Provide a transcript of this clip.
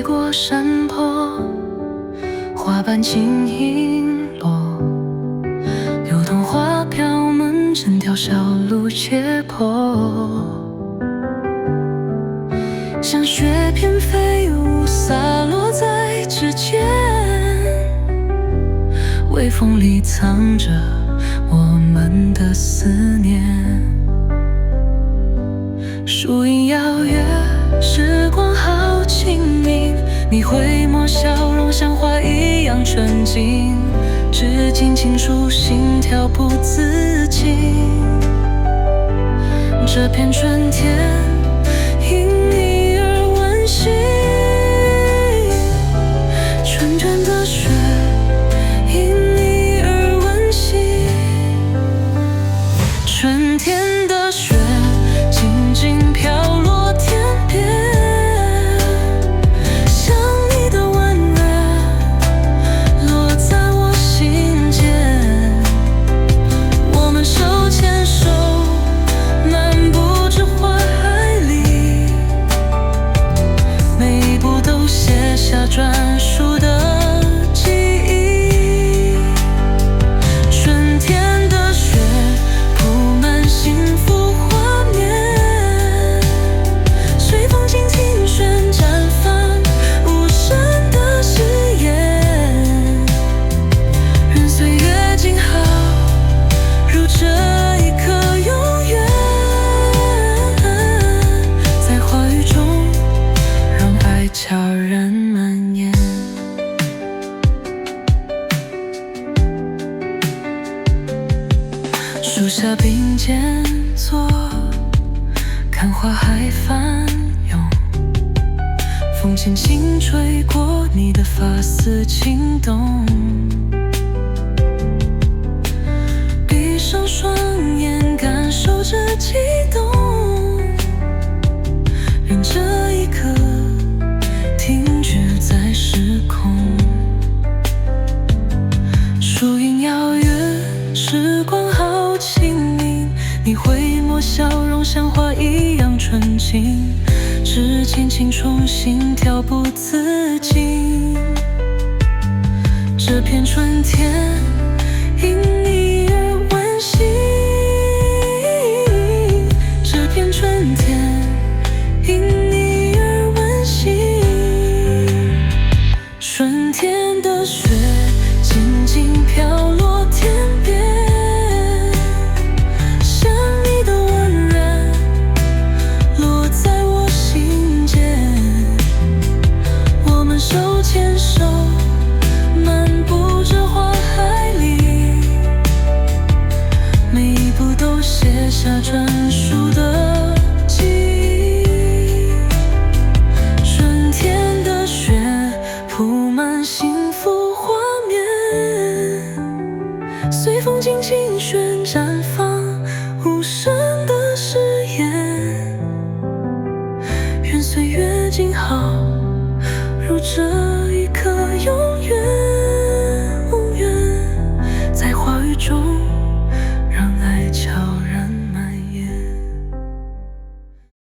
过山坡，花瓣轻盈落，流动花飘满整条小路街坡，像雪片飞舞，洒落在指尖，微风里藏着我们的思念。树影摇曳，时光好轻盈，你回眸笑容像花一样纯净，至今清楚，心跳不自禁。这片春天因你而温馨，春天的雪因你而温馨，春天的雪静静飘落天边，像你的温热落在我心间。我们手牵手漫步着花海里，每一步都写下专属的记忆。春天的雪铺满幸福画面，随风轻轻旋绽放无声的誓言，任岁月静好，如这一刻永远，在话语中让爱悄然蔓延。树下并肩坐，看花海翻涌，风轻轻吹过你的发丝轻动，闭上双眼感受着悸动，让这一刻停止在时空。树影摇曳，时光好轻盈，你回眸笑容像花一样纯净，至今清楚，心跳不自禁。这片春天因你而温馨，这片春天因你而温馨，春天的雪静静飘落天边，像你的温热落在我心间。我们手牵手漫步着花海里，每一步都写下专属的记忆。春天的雪铺满幸福画面，随风轻轻旋绽放无声的誓言，愿岁月静好，如这一刻永远。